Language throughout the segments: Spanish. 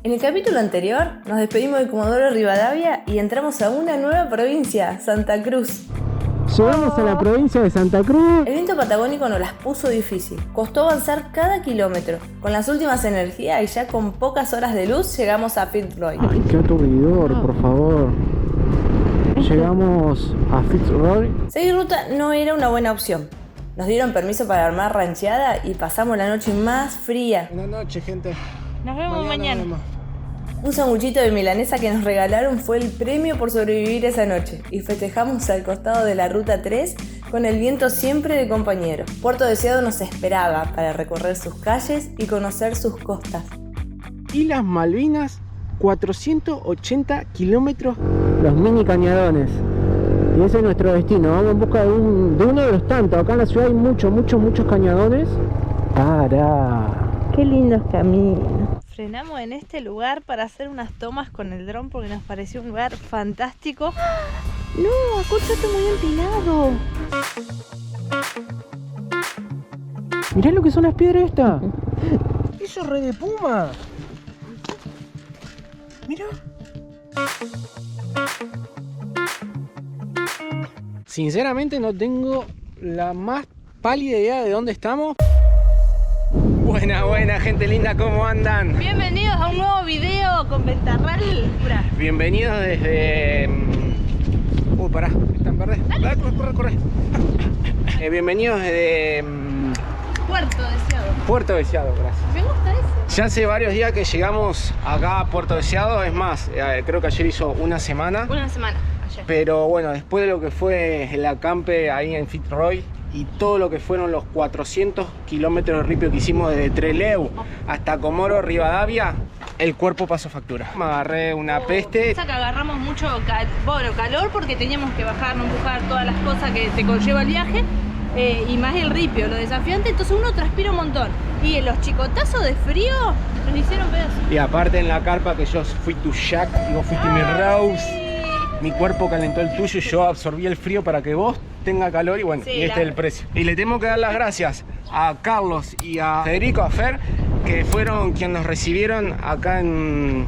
En el capítulo anterior nos despedimos de Comodoro Rivadavia y entramos a una nueva provincia, Santa Cruz. Llegamos a la provincia de Santa Cruz. El viento patagónico nos las puso difícil. Costó avanzar cada kilómetro. Con las últimas energías y ya con pocas horas de luz llegamos a Fitzroy. Ay, qué aturdidor, por favor. Llegamos a Fitzroy. Seguir ruta no era una buena opción. Nos dieron permiso para armar rancheada y pasamos la noche más fría. Buenas noches, gente. Nos vemos mañana. Un sanguchito de milanesa que nos regalaron fue el premio por sobrevivir esa noche y festejamos al costado de la Ruta 3 con el viento siempre de compañero. Puerto Deseado nos esperaba para recorrer sus calles y conocer sus costas. Islas Malvinas, 480 kilómetros, los mini cañadones. Y ese es nuestro destino. Vamos en busca de uno de los tantos. Acá en la ciudad hay muchos cañadones. Qué lindos caminos. Frenamos en este lugar para hacer unas tomas con el dron porque nos pareció un lugar fantástico. No, Acucho está muy empinado. Mirá lo que son las piedras estas. Eso es re de puma. Mirá. Sinceramente no tengo la más pálida idea de dónde estamos. Buena, gente linda, ¿cómo andan? Bienvenidos a un nuevo video con Ventarral. Bienvenidos desde... Uy, pará, ¿está en verde? Dale, corre. Bienvenidos desde... Puerto Deseado. Puerto Deseado, gracias. Me gusta eso. Ya hace varios días que llegamos acá a Puerto Deseado, es más, creo que ayer hizo una semana. Una semana, ayer. Pero bueno, después de lo que fue el acampe ahí en Fitzroy y todo lo que fueron los 400 kilómetros de ripio que hicimos desde Trelew hasta Comodoro Rivadavia, el cuerpo pasó factura. Me agarré una peste. Pasa que agarramos mucho calor porque teníamos que bajarnos, empujar todas las cosas que te conlleva el viaje. Y más el ripio, lo desafiante, entonces uno transpira un montón. Y los chicotazos de frío nos hicieron pedazos. Y aparte en la carpa que yo fui tu Jack y vos fuiste mi Rose. Mi cuerpo calentó el tuyo y yo absorbí el frío para que vos tenga calor y bueno, sí, y este es el precio. Y le tengo que dar las gracias a Carlos y a Federico, a Fer, que fueron quienes nos recibieron acá en...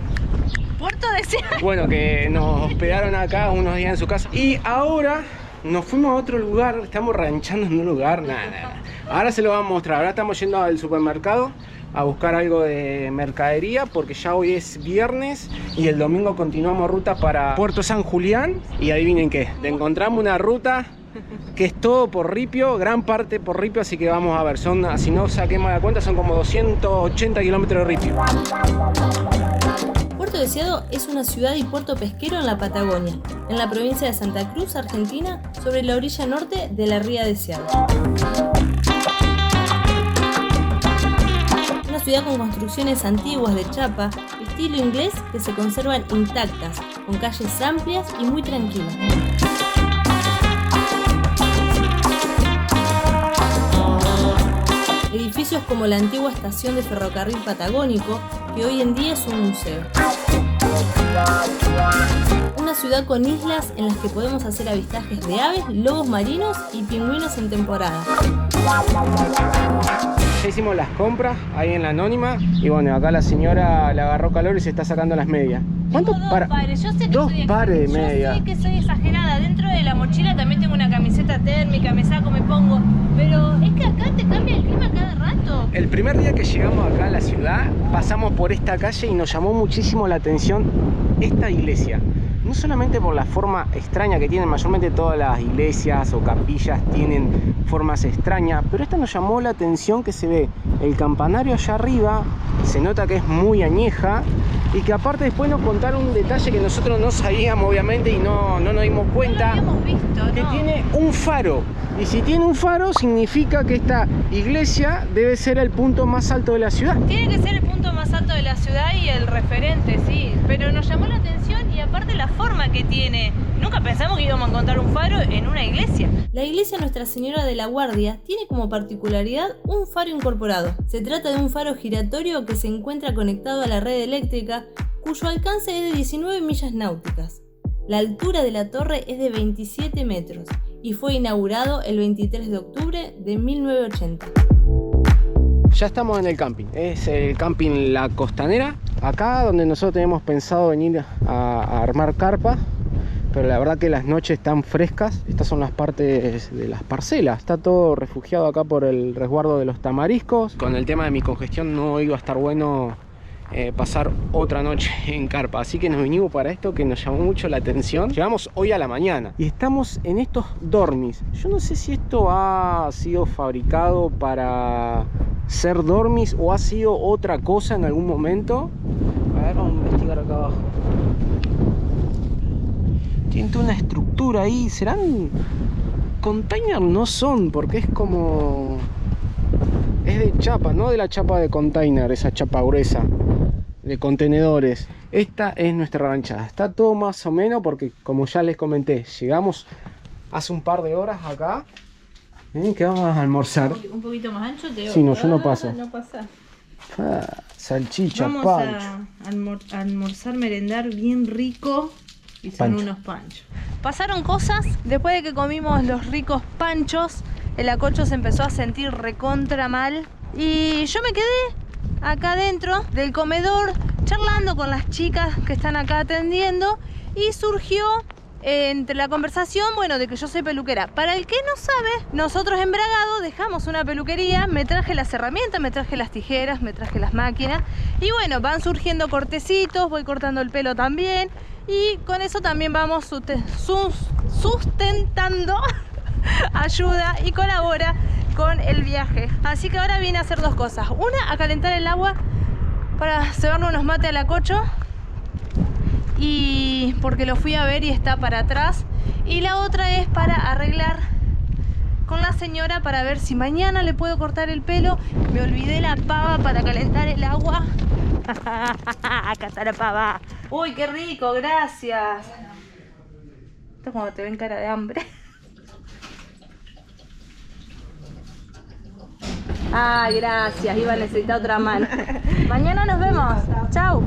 Puerto Deseado. Bueno, que nos hospedaron acá unos días en su casa. Y ahora nos fuimos a otro lugar, estamos ranchando en un lugar, nada. Ahora se lo vamos a mostrar, ahora estamos yendo al supermercado a buscar algo de mercadería porque ya hoy es viernes y el domingo continuamos ruta para Puerto San Julián y adivinen qué, encontramos una ruta que es todo por ripio, gran parte por ripio, así que vamos a ver, si no saquemos la cuenta son como 280 kilómetros de ripio. Puerto Deseado es una ciudad y puerto pesquero en la Patagonia, en la provincia de Santa Cruz, Argentina, sobre la orilla norte de la ría Deseado. Una ciudad con construcciones antiguas de chapa, estilo inglés, que se conservan intactas, con calles amplias y muy tranquilas. Edificios como la antigua estación de ferrocarril patagónico, que hoy en día es un museo. Una ciudad con islas en las que podemos hacer avistajes de aves, lobos marinos y pingüinos en temporada. Ya hicimos las compras ahí en la Anónima y bueno, acá la señora le agarró calor y se está sacando las medias. ¿Cuántos pares? Yo sé que dos pares de medias. Yo sé que soy exagerada. Dentro de la mochila también tengo una camiseta térmica, me saco, me pongo. Pero es que acá te cambia el clima cada rato. El primer día que llegamos acá a la ciudad, pasamos por esta calle y nos llamó muchísimo la atención esta iglesia. No solamente por la forma extraña que tienen, mayormente todas las iglesias o capillas tienen formas extrañas, pero esta nos llamó la atención que se ve el campanario allá arriba, se nota que es muy añeja y que aparte después nos contaron un detalle que nosotros no sabíamos obviamente y no nos dimos cuenta, no lo habíamos visto, que no. tiene un faro. Y si tiene un faro significa que esta iglesia debe ser el punto más alto de la ciudad. Tiene que ser el punto más alto de la ciudad y el referente, sí. Pero nos llamó la atención y aparte la forma que tiene. Nunca pensamos que íbamos a encontrar un faro en una iglesia. La iglesia Nuestra Señora de la Guardia tiene como particularidad un faro incorporado. Se trata de un faro giratorio que se encuentra conectado a la red eléctrica, cuyo alcance es de 19 millas náuticas. La altura de la torre es de 27 metros y fue inaugurado el 23 de octubre de 1980. Ya estamos en el camping, es el camping La Costanera, acá donde nosotros teníamos pensado venir a armar carpa, pero la verdad que las noches están frescas. Estas son las partes de las parcelas. Está todo refugiado acá por el resguardo de los tamariscos. Con el tema de mi congestión no iba a estar bueno pasar otra noche en carpa, así que nos vinimos para esto que nos llamó mucho la atención. Llegamos hoy a la mañana y estamos en estos dormis. Yo no sé si esto ha sido fabricado para ser dormis o ha sido otra cosa en algún momento. A ver, vamos a investigar acá abajo. Tiene toda una estructura ahí. ¿Serán container? No son, porque es como... es de chapa, no de la chapa de container, esa chapa gruesa de contenedores. Esta es nuestra ranchada. Está todo más o menos porque, como ya les comenté, llegamos hace un par de horas acá. Que vamos a almorzar. Un poquito más ancho te Sí, no, yo no paso. No pasa. Salchicha, vamos pancho. a almorzar, merendar bien rico. Y son Pancho. unos panchos. Pasaron cosas. Después de que comimos los ricos panchos, el Acocho se empezó a sentir recontra mal. Y yo me quedé acá dentro del comedor charlando con las chicas que están acá atendiendo. Y surgió entre la conversación, bueno, de que yo soy peluquera. Para el que no sabe, nosotros en Bragado dejamos una peluquería. Me traje las herramientas, me traje las tijeras, me traje las máquinas. Y bueno, van surgiendo cortecitos, voy cortando el pelo también. Y con eso también vamos sustentando ayuda y colabora con el viaje. Así que ahora vine a hacer dos cosas. Una, a calentar el agua para cebarle unos mates al Acocho. Y porque lo fui a ver y está para atrás. Y la otra es para arreglar con la señora para ver si mañana le puedo cortar el pelo. Me olvidé la pava para calentar el agua. Acá está la pava. Uy, qué rico, gracias. Esto es cuando te ven cara de hambre. Ay, gracias, iba a necesitar otra mano. Mañana nos vemos. Chau.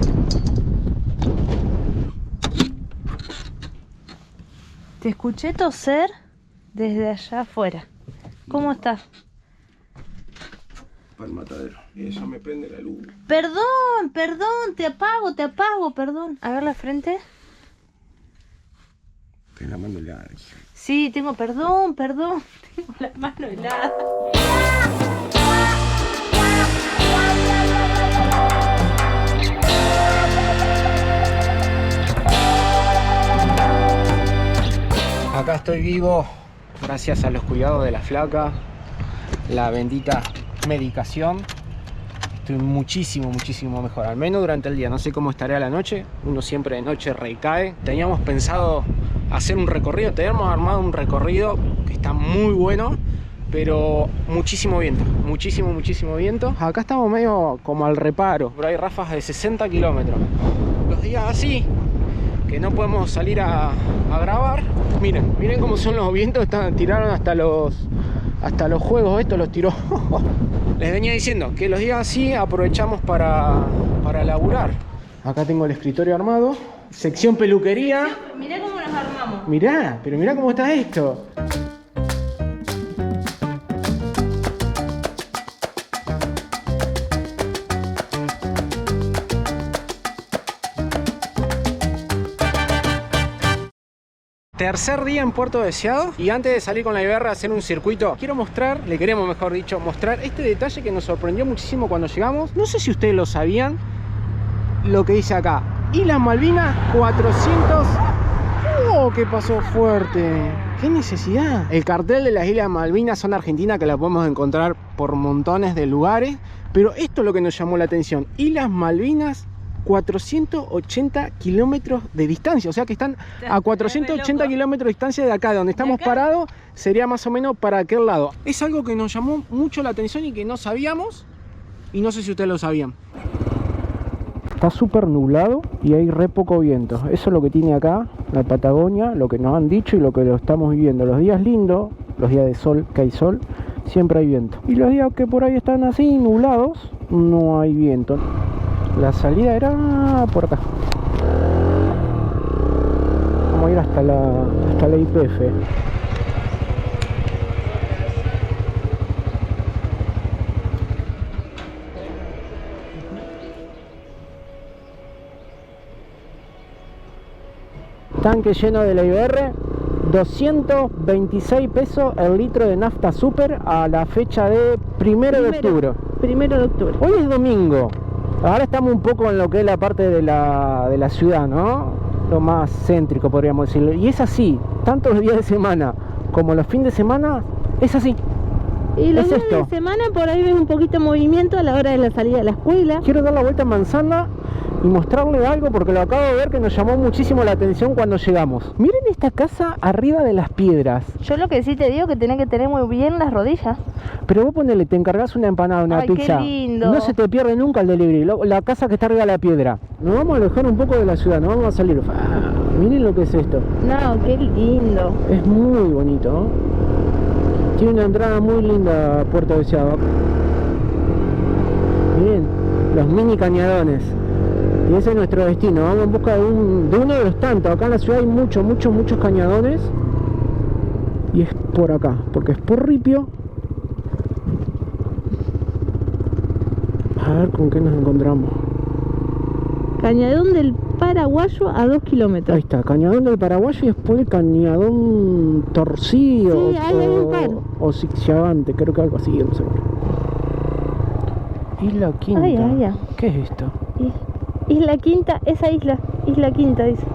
Te escuché toser desde allá afuera. ¿Cómo estás? Para el matadero. Ella me prende la luz. Perdón, te apago, perdón. A ver la frente. Tengo la mano helada. Sí, perdón. Tengo la mano helada. Acá estoy vivo gracias a los cuidados de la flaca, la bendita medicación. Estoy muchísimo mejor, al menos durante el día. No sé cómo estaré a la noche, uno siempre de noche recae. Teníamos pensado hacer un recorrido, teníamos armado un recorrido que está muy bueno, pero muchísimo viento, muchísimo viento. Acá estamos medio como al reparo, pero hay ráfagas de 60 kilómetros. Los días así, que no podemos salir a grabar, miren cómo son los vientos. Tiraron hasta los juegos, esto los tiró. Les venía diciendo que los días así aprovechamos para laburar. Acá tengo el escritorio armado, sección peluquería. Mirá cómo nos armamos. Pero mirá cómo está esto. Tercer día en Puerto Deseado, y antes de salir con la Iberra a hacer un circuito, le queremos mejor dicho mostrar este detalle que nos sorprendió muchísimo cuando llegamos. No sé si ustedes lo sabían, lo que dice acá, Islas Malvinas 400. ¡Oh, qué pasó fuerte! ¡Qué necesidad! El cartel de las Islas Malvinas son Argentina, que la podemos encontrar por montones de lugares, pero esto es lo que nos llamó la atención. Islas Malvinas 480 kilómetros de distancia, o sea que están a 480 kilómetros de distancia de acá, de donde estamos parados, sería más o menos para aquel lado. Es algo que nos llamó mucho la atención y que no sabíamos, y no sé si ustedes lo sabían. Está súper nublado y hay re poco viento. Eso es lo que tiene acá la Patagonia, lo que nos han dicho y lo que lo estamos viviendo. Los días lindos, los días de sol, que hay sol, siempre hay viento. Y los días que por ahí están así nublados, no hay viento. La salida era por acá. Vamos a ir hasta la YPF. Tanque lleno de la IBR. 226 pesos el litro de nafta super a la fecha de 1 de octubre. 1 de octubre. Hoy es domingo. Ahora estamos un poco en lo que es la parte de la ciudad, ¿no? Lo más céntrico, podríamos decirlo. Y es así, tanto los días de semana como los fines de semana, es así. Y los Es días esto. de semana por ahí ves un poquito de movimiento a la hora de la salida de la escuela. Quiero dar la vuelta a Manzana y mostrarle algo porque lo acabo de ver que nos llamó muchísimo la atención cuando llegamos. Miren esta casa arriba de las piedras. Yo lo que sí te digo que tenés que tener muy bien las rodillas. Pero vos ponele, te encargás una empanada, una Ay, qué pizza. lindo. No se te pierde nunca el delivery. La casa que está arriba de la piedra. Nos vamos a alejar un poco de la ciudad, nos vamos a salir. Miren lo que es esto. No, qué lindo. Es muy bonito, ¿no? Tiene una entrada muy linda a Puerto Deseado. Miren, los mini cañadones. Y ese es nuestro destino. Vamos en busca de uno de los tantos. Acá en la ciudad hay muchos cañadones. Y es por acá, porque es por Ripio. A ver con qué nos encontramos. Cañadón del Paraguayo a 2 kilómetros. Ahí está, Cañadón del Paraguayo y después el Cañadón Torcido. Sí, ahí hay un par. O zigzagante, creo que algo así, no sé. Isla Quinta. Ay. ¿Qué es esto? Isla Quinta, esa isla Quinta dice.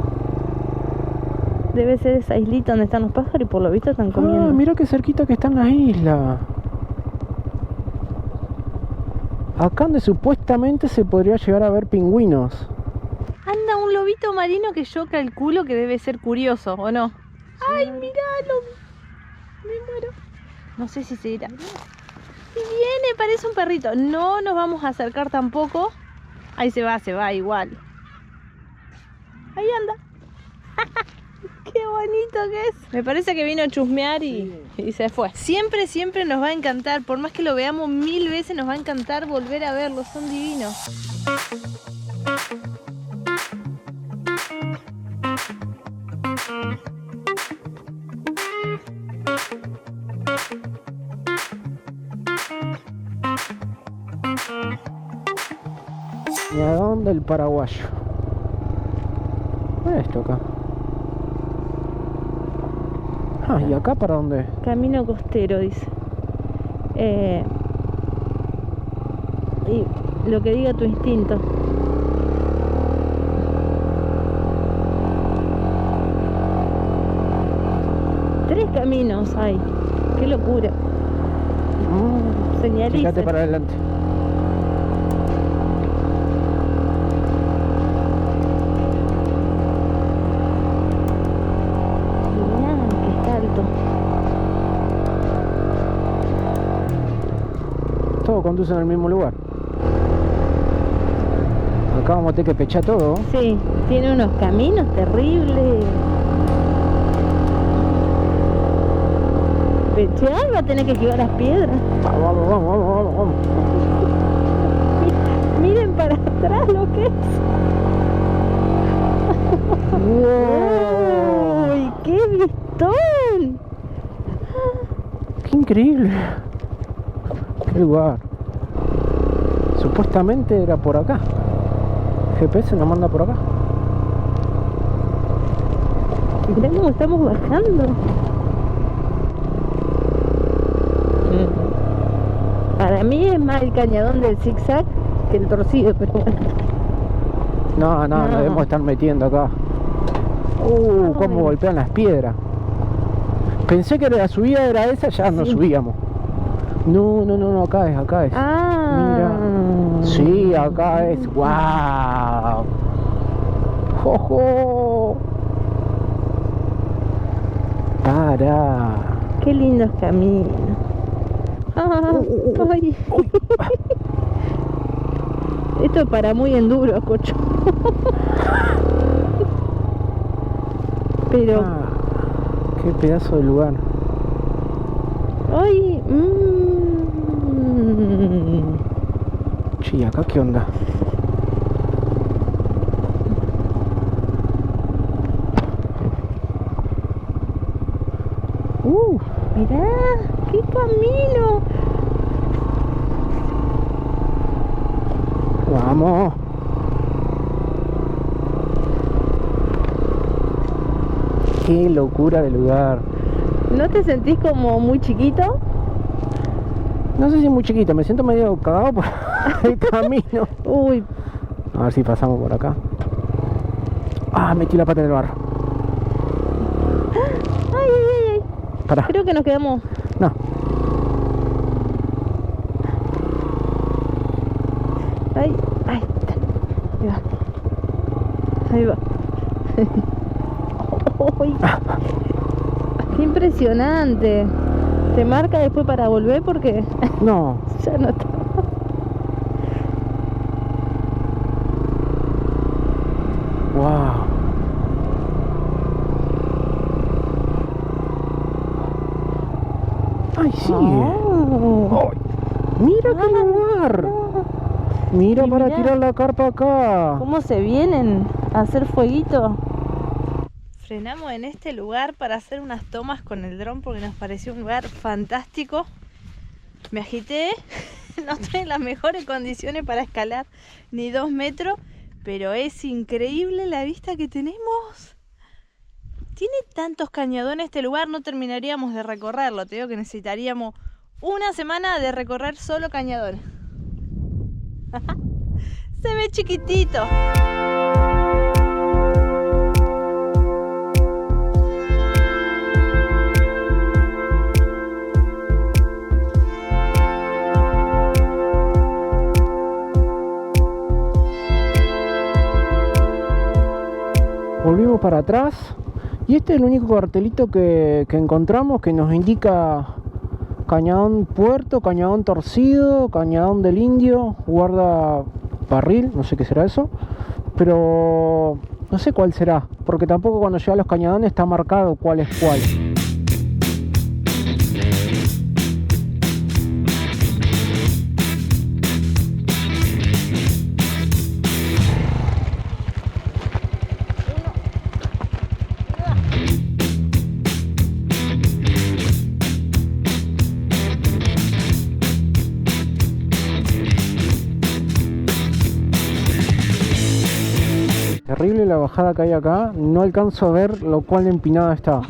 Debe ser esa islita donde están los pájaros y por lo visto están comiendo. Ah, mira qué cerquita que está en la isla. Acá donde supuestamente se podría llegar a ver pingüinos. Anda un lobito marino que yo calculo que debe ser curioso, ¿o no? ¡Ay, míralo! Me muero. No sé si se irá. Y viene, parece un perrito. No nos vamos a acercar tampoco. Ahí se va igual. Ahí anda. ¡Qué bonito que es! Me parece que vino a chusmear y se fue. Siempre nos va a encantar. Por más que lo veamos 1000 veces, nos va a encantar volver a verlos. Son divinos. Cañadón del Paraguayo. ¿Qué es esto acá? Ah, ¿y acá para dónde? Camino costero, dice. Y lo que diga tu instinto. Tres caminos hay. Qué locura. Señaliza. Fíjate para adelante. Mirá, que está alto. Todos conducen al mismo lugar. Acá vamos a tener que pechar todo. Sí, tiene unos caminos terribles. Pechear va a tener que esquivar las piedras. Vamos. Miren para atrás lo que es. ¡Wow! ¡Uy, qué vistón! ¡Qué increíble! ¡Qué lugar! Supuestamente era por acá. GPS nos manda por acá. Mirá cómo estamos bajando. Para mí es más el cañadón del zigzag que el torcido, pero bueno. No, nos debemos estar metiendo acá. Cómo golpean las piedras. Pensé que la subida era esa, ya no subíamos. No, acá es. Ah. Mira. Sí, acá es. ¡Wow! ¡Jojo! Para. Qué lindos caminos. Ay. Esto es para muy enduro, cocho. Pero. Qué pedazo de lugar. Ay. Sí, acá qué onda. Mirá, qué camino. Vamos. Qué locura de lugar. ¿No te sentís como muy chiquito? No sé si muy chiquito, me siento medio cagado por el camino. Uy, A ver si pasamos por acá. Ah, metí la pata en el barro. ay. Pará. Creo que nos quedamos. No. Ahí está. Ahí va. Uy, qué impresionante. ¿Te marca después para volver? Porque No. ya no está. Wow. Ay, sigue. Oh. Ay, mira qué lugar. Mira Y para mirá. tirar la carpa acá. ¿Cómo se vienen a hacer fueguito? Frenamos en este lugar para hacer unas tomas con el dron porque nos pareció un lugar fantástico. Me agité, no estoy en las mejores condiciones para escalar ni 2 metros, pero es increíble la vista que tenemos. Tiene tantos cañadones este lugar, no terminaríamos de recorrerlo. Te digo que necesitaríamos una semana de recorrer solo cañadones. Se ve chiquitito. Volvimos para atrás. Y este es el único cartelito que encontramos que nos indica Cañadón Puerto, Cañadón Torcido, Cañadón del Indio, guarda barril, no sé qué será eso, pero no sé cuál será, porque tampoco cuando llega a los cañadones está marcado cuál es cuál. Terrible la bajada que hay acá, no alcanzo a ver lo cual empinada está.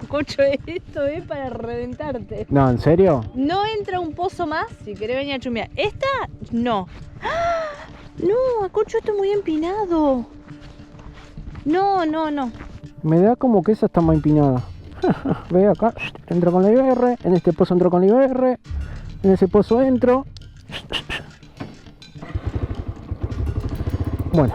Cocho, esto es para reventarte. No, ¿en serio? No entra un pozo más si querés venir a chumear. Esta, no. ¡Ah! No, Cocho, esto es muy empinado. No. Me da como que esa está más empinada. Ve acá, entro con la IBR, en este pozo entro con la IBR, en ese pozo entro. Bueno,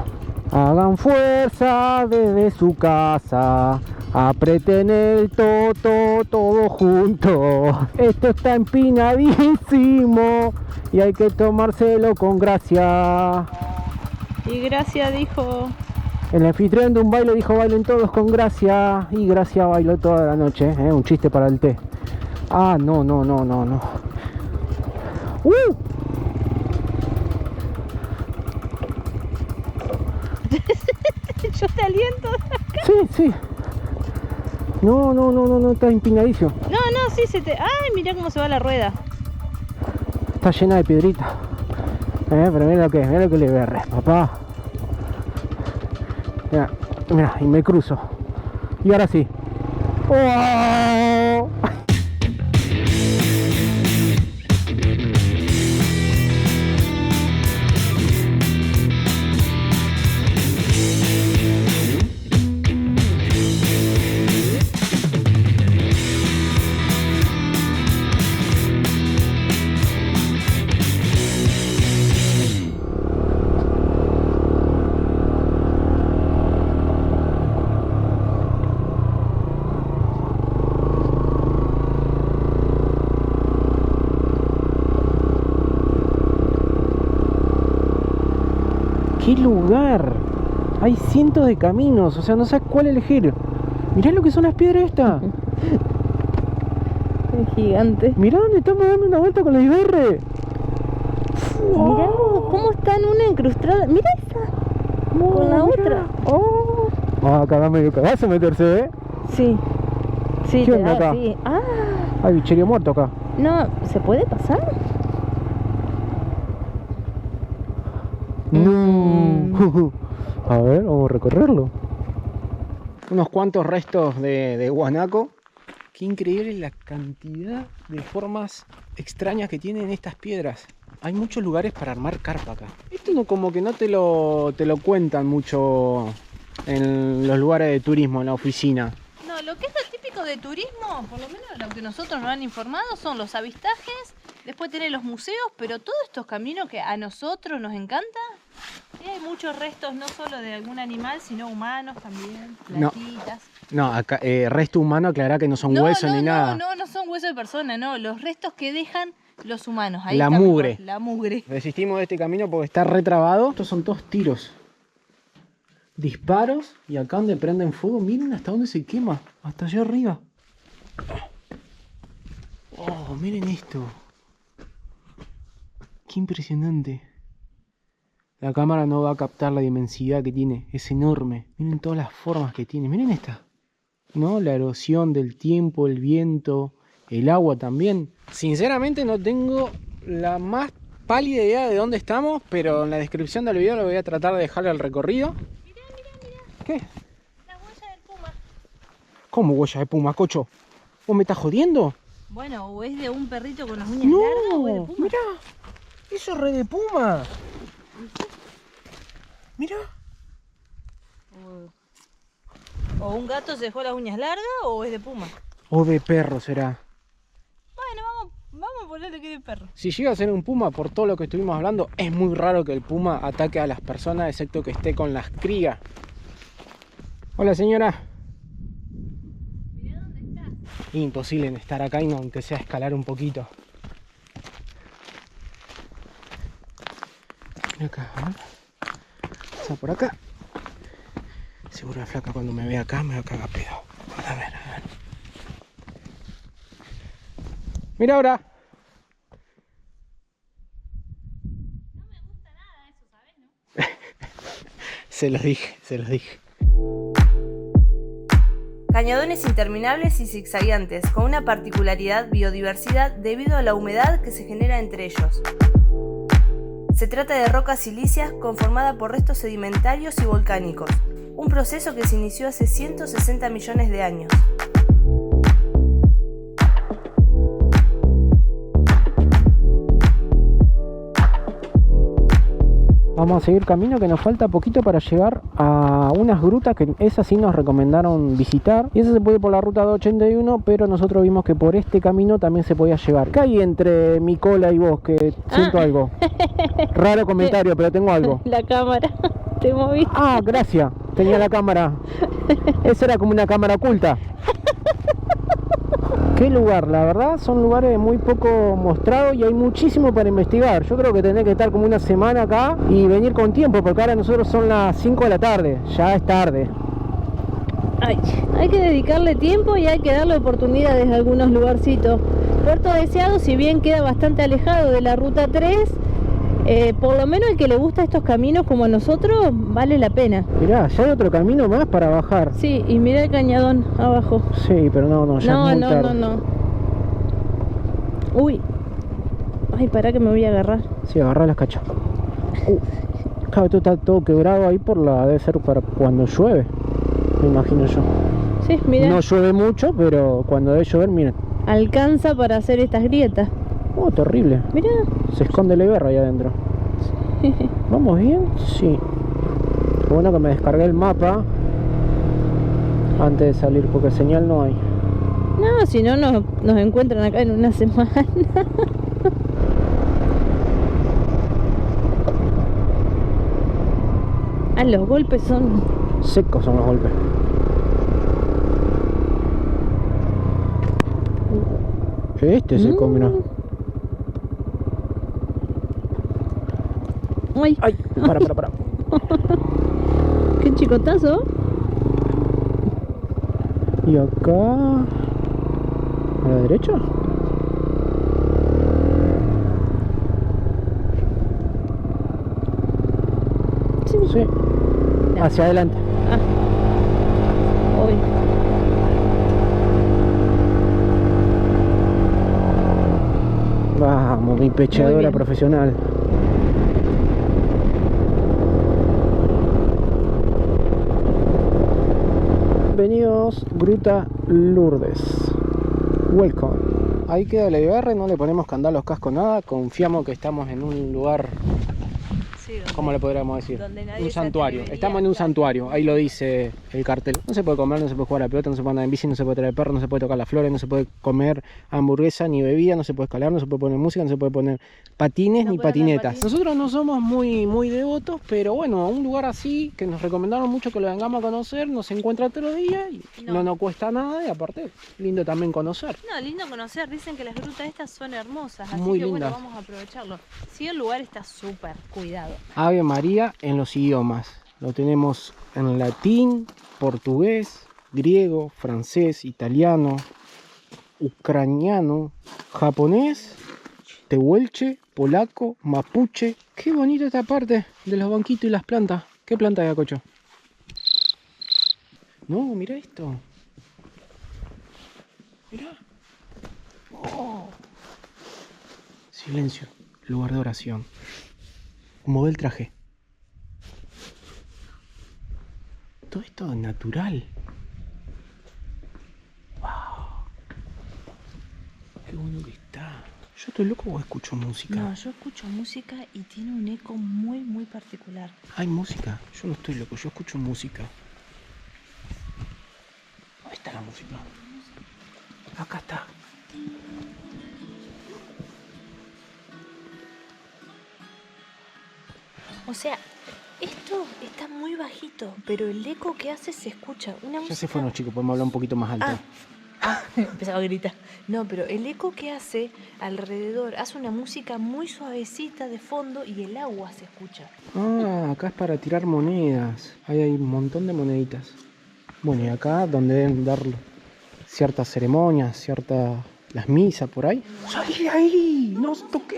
hagan fuerza desde su casa, aprieten el todo junto. Esto está empinadísimo y hay que tomárselo con gracia. Y gracias dijo. El anfitrión de un baile dijo: bailen todos con gracia. Y Gracia bailó toda la noche, un chiste para el té. Ah, no. Yo te aliento. Sí. No, está empinadísimo. No, sí se te. Ay, mirá cómo se va la rueda. Está llena de piedritas. Pero mira lo que le berre, papá. Mira, y me cruzo. Y ahora sí. ¡Oh! ¡Qué lugar! Hay cientos de caminos, o sea, no sabes cuál elegir. Mirá lo que son las piedras estas. Es gigante. Mirá dónde estamos dando una vuelta con la IBR. Mirá cómo están una incrustada. Mirá esa. Con la otra. Oh. Acá da medio cagazo meterse, ¿eh? Sí. Sí, ¿Qué te onda da, acá? sí. Ah, Hay bicherío muerto acá. no, ¿se puede pasar? No. A ver, vamos a recorrerlo. unos cuantos restos de guanaco. Qué increíble la cantidad de formas extrañas que tienen estas piedras. Hay muchos lugares para armar carpa acá. Esto no, como que no te lo cuentan mucho en los lugares de turismo, en la oficina. No, lo que es lo típico de turismo, por lo menos lo que nosotros nos han informado, son los avistajes, después tenés los museos, pero todos estos caminos que a nosotros nos encanta, y hay muchos restos no solo de algún animal, sino humanos también, plantitas. No, acá, resto humano, aclará que no son huesos ni nada. No son huesos de persona, no, los restos que dejan los humanos. Ahí la está mugre. mejor, la mugre. Desistimos de este camino porque está retrabado. Estos son todos tiros. Disparos y acá donde prenden fuego, miren hasta dónde se quema, hasta allá arriba. Oh, miren esto. Qué impresionante. La cámara no va a captar la inmensidad que tiene, es enorme. Miren todas las formas que tiene, miren esta. ¿No? La erosión del tiempo, el viento, el agua también. Sinceramente no tengo la más pálida idea de dónde estamos, pero en la descripción del video lo voy a tratar de dejarle el recorrido. ¿Qué? La huella del puma. ¿Cómo huella de puma, Cocho? ¿Vos me estás jodiendo? Bueno, o es de un perrito con las uñas largas o es de puma. Mirá, eso es re de puma. Mirá. O un gato se dejó las uñas largas o es de puma. O de perro será. Bueno, vamos a ponerle que es de perro. Si llega a ser un puma, por todo lo que estuvimos hablando, es muy raro que el puma ataque a las personas, excepto que esté con las crías. Hola, señora. Mirá dónde estás. Imposible en estar acá y no, aunque sea escalar un poquito. Mira acá, a ver. Pasa por acá. Seguro la flaca cuando me vea acá me va a cagar pedo. A ver, a ver. Mira ahora. No me gusta nada eso, ¿sabes? ¿No? Se los dije. Cañadones interminables y zigzagueantes, con una particularidad biodiversidad debido a la humedad que se genera entre ellos. Se trata de roca silíceas conformada por restos sedimentarios y volcánicos, un proceso que se inició hace 160 millones de años. Vamos a seguir camino, que nos falta poquito para llegar a unas grutas que esas sí nos recomendaron visitar. Y esa se puede ir por la ruta 281, pero nosotros vimos que por este camino también se podía llevar. ¿Qué hay entre mi cola y vos? Que siento algo. Raro comentario, pero tengo algo. La cámara, te moviste. Ah, gracias. Tenía la cámara. Esa era como una cámara oculta. Qué lugar, la verdad, son lugares muy poco mostrados y hay muchísimo para investigar. Yo creo que tenés que estar como una semana acá y venir con tiempo, porque ahora nosotros son las 5 de la tarde, ya es tarde. Hay que dedicarle tiempo y hay que darle oportunidades a algunos lugarcitos. Puerto Deseado, si bien queda bastante alejado de la ruta 3, por lo menos el que le gusta estos caminos como a nosotros, vale la pena. Mirá, ya hay otro camino más para bajar. Sí, y mira el cañadón abajo. Sí, pero no, ya es muy tarde. No. Uy. Ay, pará que me voy a agarrar. Sí, agarrá las cachas. Claro, esto está todo quebrado ahí debe ser para cuando llueve, me imagino yo. Sí, mira. No llueve mucho, pero cuando debe llover, miren. Alcanza para hacer estas grietas. Oh, terrible. Mira. Se esconde la guerra ahí adentro. ¿Vamos bien? Sí. Qué bueno que me descargué el mapa antes de salir, porque señal no hay. No, si no nos encuentran acá en una semana. Ah, los golpes son... Secos son los golpes. Este seco, mirá. Ay, Ay, para. Qué chicotazo. Y acá... ¿A la derecha? Sí. Hacia adelante. Uy. Vamos, mi pechadora profesional. Bienvenidos, Gruta Lourdes. Welcome. Ahí queda el IBR, no le ponemos candado a los cascos, nada. Confiamos que estamos en un lugar, Sí, donde- ¿cómo le podríamos decir? donde nadie Un se santuario. atrevería, Estamos en un claro. santuario, ahí lo dice el cartel. No se puede comer, no se puede jugar a la pelota, no se puede andar en bici, no se puede traer perro, no se puede tocar las flores, no se puede comer hamburguesa ni bebida, no se puede escalar, no se puede poner música, no se puede poner patines No ni puede andar patinetas. patines. Nosotros no somos muy devotos, pero bueno, a un lugar así que nos recomendaron mucho que lo vengamos a conocer, nos encuentra todos los días y no No. nos cuesta nada y aparte, lindo también conocer. No, lindo conocer. Dicen que las grutas estas son hermosas, así Muy que lindas. bueno, vamos a aprovecharlo. Sí, el lugar está súper cuidado. Ave María en los idiomas. Lo tenemos en latín, portugués, griego, francés, italiano, ucraniano, japonés, tehuelche, polaco, mapuche. Qué bonita esta parte de los banquitos y las plantas. ¿Qué planta hay, Acocho? No, mira esto. Mira. Oh. Silencio. Lugar de oración. Como ve el traje. Todo esto natural. Wow. Qué bueno que está. ¿Yo estoy loco o escucho música? No, yo escucho música y tiene un eco muy particular. Hay música. Yo no estoy loco, yo escucho música. ¿Dónde está la música? Acá está. O sea, esto está muy bajito, pero el eco que hace se escucha. Una Ya música... se fueron, chicos, podemos hablar un poquito más alto. Empezaba a gritar. No, pero el eco que hace alrededor, hace una música muy suavecita de fondo y el agua se escucha. Ah, acá es para tirar monedas. Ahí hay un montón de moneditas. Bueno, y acá donde deben dar ciertas ceremonias, ciertas... las misas por ahí. ¡Salí de ahí! ¡No os toqué!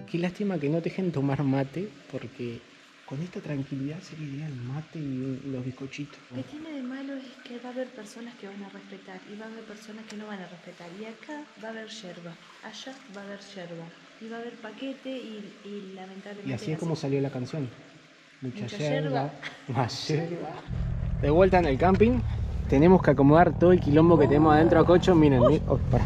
Qué lástima que no te dejen tomar mate, porque con esta tranquilidad sería ideal el mate y los bizcochitos. Lo que tiene de malo es que va a haber personas que van a respetar y va a haber personas que no van a respetar. Y acá va a haber yerba, allá va a haber yerba, y va a haber paquete y lamentablemente... Y así es como salió la canción. Mucha Mucha yerba, más yerba. De vuelta en el camping, tenemos que acomodar todo el quilombo que tenemos adentro a Cocho. Miren, miren. Oh, para.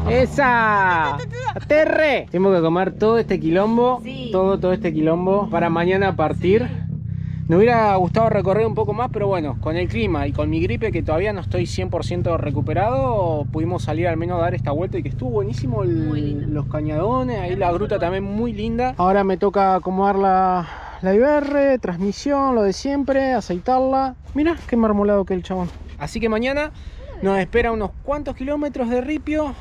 ¡Esa! ¡Aterre! Tenemos que acomodar todo este quilombo, Sí. todo este quilombo para mañana partir. Me hubiera gustado recorrer un poco más, pero bueno, con el clima y con mi gripe que todavía no estoy 100% recuperado, pudimos salir al menos a dar esta vuelta y que estuvo buenísimo Muy lindo. los cañadones, ahí la Hermoso gruta lugar. también muy linda. Ahora me toca acomodar la IBR, transmisión, lo de siempre, aceitarla. Mirá qué marmolado que el chabón. Así que mañana nos espera unos cuantos kilómetros de ripio.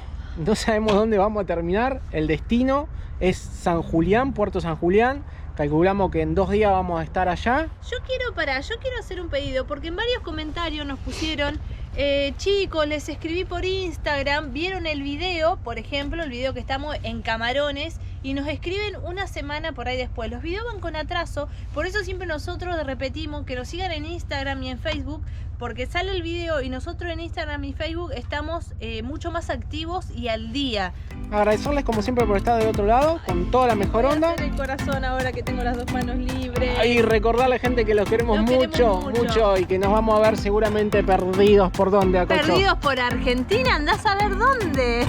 No sabemos dónde vamos a terminar. El destino es San Julián, Puerto San Julián. Calculamos que en 2 días vamos a estar allá. Yo quiero hacer un pedido porque en varios comentarios nos pusieron, chicos, les escribí por Instagram, vieron el video, por ejemplo, el video que estamos en Camarones, y nos escriben una semana por ahí después. Los videos van con atraso, por eso siempre nosotros repetimos que nos sigan en Instagram y en Facebook, porque sale el video y nosotros en Instagram y Facebook estamos mucho más activos y al día. Agradecerles como siempre por estar del otro lado, con toda la mejor Voy a onda. hacer el corazón ahora que tengo las 2 manos libres. Y recordarle, gente, que los queremos, Los queremos mucho mucho. y que nos vamos a ver seguramente perdidos por donde, Acocho. Perdidos por Argentina, andás a ver dónde.